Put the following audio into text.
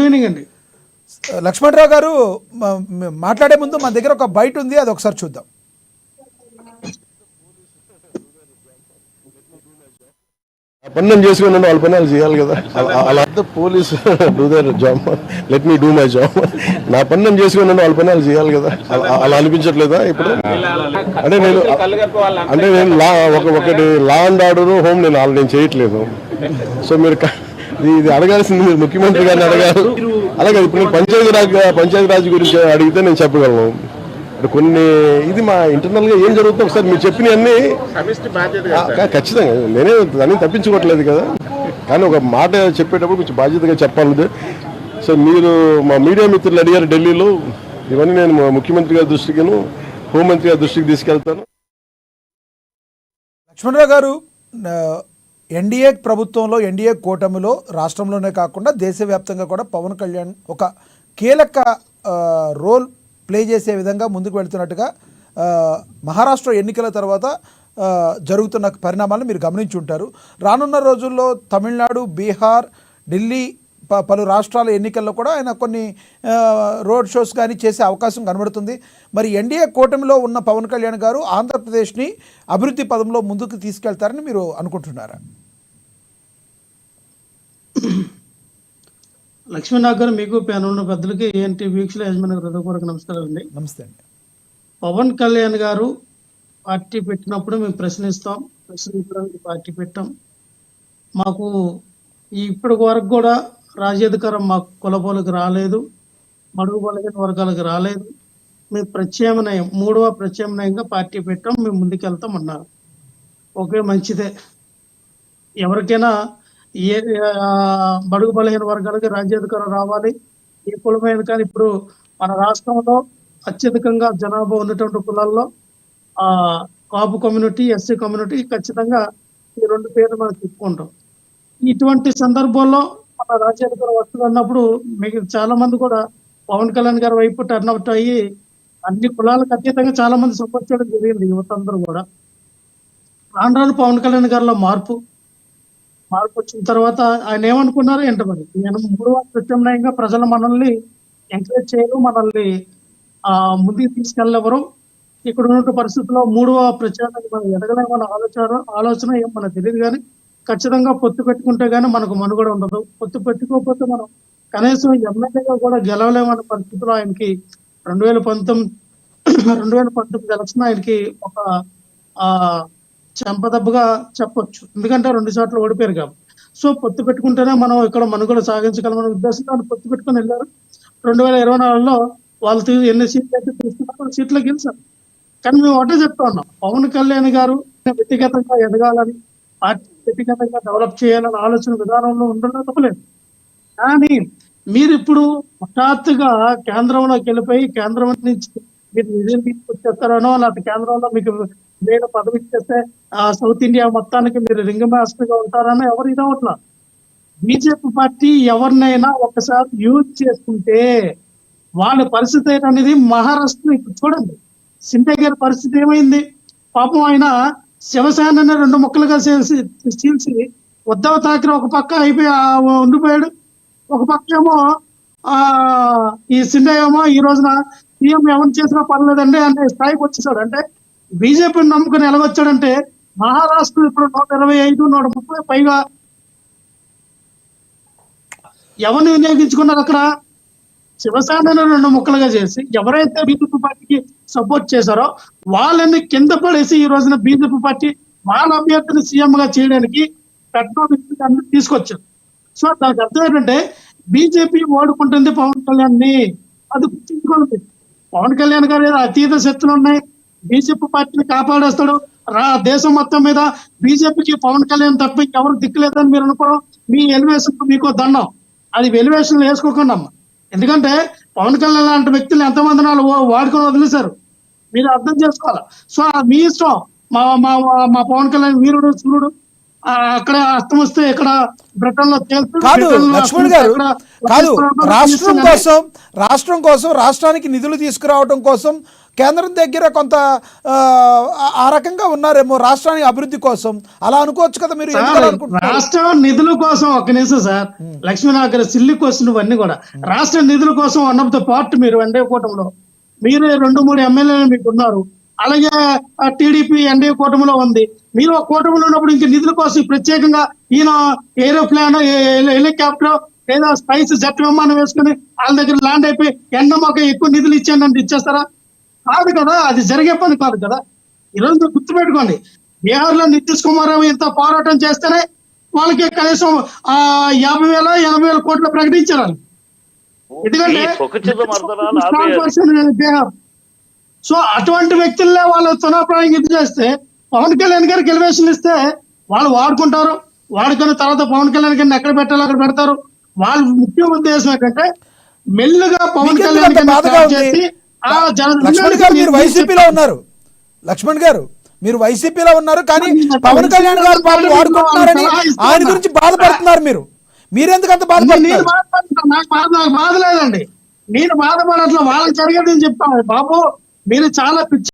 Evening అండి. లక్ష్మణరావు గారు మాట్లాడే ముందు మన దగ్గర ఒక బైట్ ఉంది, అది ఒకసారి చూద్దాం. పన్నం చేసుకుని వాళ్ళ పని వాళ్ళు చేయాలి కదా. అలా police do there job, let me do my job. నా పన్నం చేసుకుని వాళ్ళ పని వాళ్ళు చేయాలి కదా. అలా అనిపించట్లేదా ఇప్పుడు? అంటే నేను ఒకటి లా అండ్ ఆర్డర్ హోమ్ నేను చేయట్లేదు. సో మీరు ఇది అడగాల్సింది మీరు ముఖ్యమంత్రి గారిని అడగాలి. అలాగే ఇప్పుడు నేను పంచాయతీ రాజ్ గురించి అడిగితే నేను చెప్పగలను. కొన్ని ఇది మా ఇంటర్నల్ గా ఏం జరుగుతుందో ఒకసారి మీరు చెప్పినవన్నీ ఖచ్చితంగా నేనే దాన్ని తప్పించుకోవట్లేదు కదా, కానీ ఒక మాట చెప్పేటప్పుడు కొంచెం బాధ్యతగా చెప్పాలి. సో మీరు మా మీడియా మిత్రులు అడిగారు ఢిల్లీలో, ఇవన్నీ నేను ముఖ్యమంత్రి గారి దృష్టికిను హోంమంత్రి గారి దృష్టికి తీసుకెళ్తాను. లక్ష్మణరావు గారు, ఎన్డీఏ ప్రభుత్వంలో ఎన్డీఏ కూటమిలో రాష్ట్రంలోనే కాకుండా దేశవ్యాప్తంగా కూడా పవన్ కళ్యాణ్ ఒక కీలక రోల్ ప్లే చేసే విధంగా ముందుకు వెళ్తున్నట్టుగా మహారాష్ట్ర ఎన్నికల తర్వాత జరుగుతున్న పరిణామాలను మీరు గమనించి ఉంటారు. రానున్న రోజుల్లో తమిళనాడు, బీహార్, ఢిల్లీ పలు రాష్ట్రాల ఎన్నికల్లో కూడా ఆయన కొన్ని రోడ్ షోస్ కానీ చేసే అవకాశం కనబడుతుంది. మరి ఎన్డీఏ కూటమిలో ఉన్న పవన్ కళ్యాణ్ గారు ఆంధ్రప్రదేశ్ని అభివృద్ధి పదంలో ముందుకు తీసుకెళ్తారని మీరు అనుకుంటున్నారా? లక్ష్మీనాథ్ గారు, మీకు ప్యానల్ ఉన్న పెద్దలకి ఏంటి వీక్షల యజమాని హృదయపూర్వక నమస్కారం అండి. నమస్తే అండి. పవన్ కళ్యాణ్ గారు పార్టీ పెట్టినప్పుడు మేము ప్రశ్నించడానికి పార్టీ పెట్టాం. మాకు ఇప్పటి వరకు కూడా రాజ్యాధికారం మాకు కులపోలకు రాలేదు, మడుగు బలహీన వర్గాలకు రాలేదు. మేము ప్రత్యామ్నాయం, మూడవ ప్రత్యామ్నాయంగా పార్టీ పెట్టాం, మేము ముందుకెళ్తాం అన్నారు. ఓకే, మంచిదే. ఎవరికైనా ఏ బడుగు బలహీన వర్గాలకి రాజ్యాధికారం రావాలి, ఏ కులమైన. కానీ ఇప్పుడు మన రాష్ట్రంలో అత్యధికంగా జనాభా ఉన్నటువంటి కులాల్లో కాపు కమ్యూనిటీ, ఎస్సీ కమ్యూనిటీ, ఖచ్చితంగా ఈ రెండు పేర్లు మనం చెప్పుకుంటాం. ఇటువంటి సందర్భంలో మన రాజ్యాధికారం వస్తుంది అన్నప్పుడు మీకు చాలా మంది కూడా పవన్ కళ్యాణ్ గారి వైపు టర్న్ అవుట్ అయ్యి అన్ని కులాలకు అతీతంగా చాలా మంది సపోర్ట్ చేయడం జరిగింది. యువత అందరూ కూడా రాను పవన్ కళ్యాణ్ గారిలో మార్పు వచ్చిన తర్వాత ఆయన ఏమనుకున్నారో ఏంటో మరి, నేను మూడవ ప్రత్యామ్నాయంగా ప్రజలు మనల్ని ఎంకరేజ్ చేయరు, మనల్ని ముందుకు తీసుకెళ్ళెవరు, ఇక్కడ ఉన్న పరిస్థితుల్లో మూడవ ప్రత్యామ్నాయం మనం ఎదగలేమన్న ఆలోచన ఏం మనకు తెలియదు. కానీ ఖచ్చితంగా పొత్తు పెట్టుకుంటే గానీ మనకు మనుగడ ఉండదు. పొత్తు పెట్టుకోకపోతే మనం కనీసం ఎమ్మెల్యేగా కూడా గెలవలేమన్న పరిస్థితిలో ఆయనకి 2019 ఎలక్షన్ ఆయనకి ఒక చెంపదెబ్బగా చెప్పొచ్చు. ఎందుకంటే 2 సార్లు ఓడిపోయారు కాబట్టి. సో పొత్తు పెట్టుకుంటేనే మనం ఇక్కడ మనుగడ సాగించగలమనే ఉద్దేశంతో పొత్తు పెట్టుకుని వెళ్ళారు. 2024లో వాళ్ళు ఎన్ని సీట్లు అయితే తీసుకున్నారో సీట్లు గెలిచారు. కానీ మేము ఒకటే చెప్తా ఉన్నాం, పవన్ కళ్యాణ్ గారు వ్యక్తిగతంగా ఎదగాలని, పార్టీ వ్యక్తిగతంగా డెవలప్ చేయాలని ఆలోచన విధానంలో ఉండడం తప్పలేదు. కానీ మీరు ఇప్పుడు హఠాత్తుగా కేంద్రంలోకి వెళ్ళిపోయి కేంద్రం నుంచి మీరు నిధులు తీసుకొచ్చేస్తారనో, లేకపోతే కేంద్రంలో మీకు వేరే పదవి ఇచ్చేస్తే సౌత్ ఇండియా మొత్తానికి మీరు రింగ్ మాస్టర్ గా ఉంటారనో ఎవరు ఇదవట్లా. బీజేపీ పార్టీ ఎవరినైనా ఒకసారి యూజ్ చేసుకుంటే వాళ్ళ పరిస్థితి ఏంటనేది మహారాష్ట్ర ఇప్పుడు చూడండి. సిండే గారి పరిస్థితి ఏమైంది? పాపం ఆయన శివసేనని 2 ముక్కలుగా చీల్చి ఉద్ధవ్ ఠాక్రే ఒక పక్క అయిపోయి ఉండిపోయాడు, ఒక పక్క ఏమో ఈ సిండే ఏమో ఈ రోజున సీఎం ఎవరు చేసినా పర్లేదండి అనే స్థాయికి వచ్చేసాడు. అంటే బీజేపీని నమ్ముకుని ఎలాగొచ్చాడంటే మహారాష్ట్ర ఇప్పుడు 125, 130 పైగా ఎవరిని వినియోగించుకున్నారు అక్కడ? శివసేనను 2 ముక్కలుగా చేసి ఎవరైతే బీజేపీ పార్టీకి సపోర్ట్ చేశారో వాళ్ళని కింద పడేసి ఈ రోజున బీజేపీ పార్టీ వాళ్ళ అభ్యర్థిని సీఎం గా చేయడానికి పెట్రోల్ తీసుకొచ్చారు. సో దానికి అర్థం ఏంటంటే బీజేపీ ఓడుకుంటుంది పవన్ కళ్యాణ్ ని, అది గుర్తుంచుకోండి. పవన్ కళ్యాణ్ గారు అతీత శక్తులు ఉన్నాయి, బీజేపీ పార్టీని కాపాడేస్తాడు. దేశం మొత్తం మీద బీజేపీకి పవన్ కళ్యాణ్ తప్ప ఎవరు దిక్కులేదని మీరు అనుకోవడం మీ ఎలివేషన్ మీకు దండం. అది ఎలివేషన్ వేసుకోకుండా, ఎందుకంటే పవన్ కళ్యాణ్ లాంటి వ్యక్తులు ఎంతమంది వాడుకొని వదిలేశారు, మీరు అర్థం చేసుకోవాలి. సో మీ ఇష్టం. మా పవన్ కళ్యాణ్ వీరుడు సూర్యుడు, అక్కడ అర్థం వస్తే ఇక్కడ బ్రిటన్ లో కాదు లక్ష్మణ్ గారు, కాదు రాష్ట్రం కోసం రాష్ట్రానికి నిధులు తీసుకురావడం కోసం కేంద్రం దగ్గర కొంత ఆ రకంగా ఉన్నారేమో రాష్ట్రానికి అభివృద్ధి కోసం, అలా అనుకోవచ్చు కదా మీరు? ఎందుకు అలా అనుకుంటున్నారు? రాష్ట్ర నిధుల కోసం ఒక్క నిమిషం సార్, లక్ష్మీనాగర్ సిల్లి క్వశ్చన్ ఇవన్నీ కూడా రాష్ట్ర నిధుల కోసం వన్ ఆఫ్ ద పార్ట్ మీరు ఎన్డీఏ కూటమిలో మీరు 2-3 ఎమ్మెల్యేలు మీకు ఉన్నారు, అలాగే టీడీపీ ఎన్డీఏ కూటమిలో ఉంది. మీరు ఒక కూటమిలో ఉన్నప్పుడు ఇంక నిధుల కోసం ప్రత్యేకంగా ఈయన ఏరోప్లేన్ హెలికాప్టర్ లేదా స్పైస్ జెట్ విమానం వేసుకుని వాళ్ళ దగ్గర ల్యాండ్ అయిపోయి ఎండమాక ఎక్కువ నిధులు ఇచ్చాను అంటే ఇచ్చేస్తారా? కాదు కదా, అది జరిగే పని కాదు కదా. ఈరోజు మీరు గుర్తుపెట్టుకోండి, బీహార్ లో నితీష్ కుమార్ ఇంత పోరాటం చేస్తేనే వాళ్ళకి కనీసం 50,000-80,000 కోట్లు ప్రకటించారు. ఎందుకంటే బీహార్ సో అటువంటి వ్యక్తుల్లో వాళ్ళు తునాప్రాయం ఇది చేస్తే పవన్ కళ్యాణ్ గారికి ఎలివేషన్ ఇస్తే వాళ్ళు వాడుకుంటారు, వాడుకున్న తర్వాత పవన్ కళ్యాణ్ గారిని ఎక్కడ పెట్టాలో అక్కడ పెడతారు. వాళ్ళ ముఖ్య ఉద్దేశం ఏంటంటే మెల్లుగా పవన్ కళ్యాణ్ చేసి లక్ష్మణ్ గారు మీరు వైసీపీలో ఉన్నారు, లక్ష్మణ్ గారు మీరు వైసీపీలో ఉన్నారు, కానీ పవన్ కళ్యాణ్ గారు పాపం వాడుకుంటున్నారని ఆయన గురించి బాధపడుతున్నారు. మీరెందుకు అంత బాధపడుతున్నారు? నాకు బాధ లేదండి, నేను బాధపడట్లా, వాళ్ళకి జరిగేది నేను చెప్తాను. బాబు మీరు చాలా పిచ్చి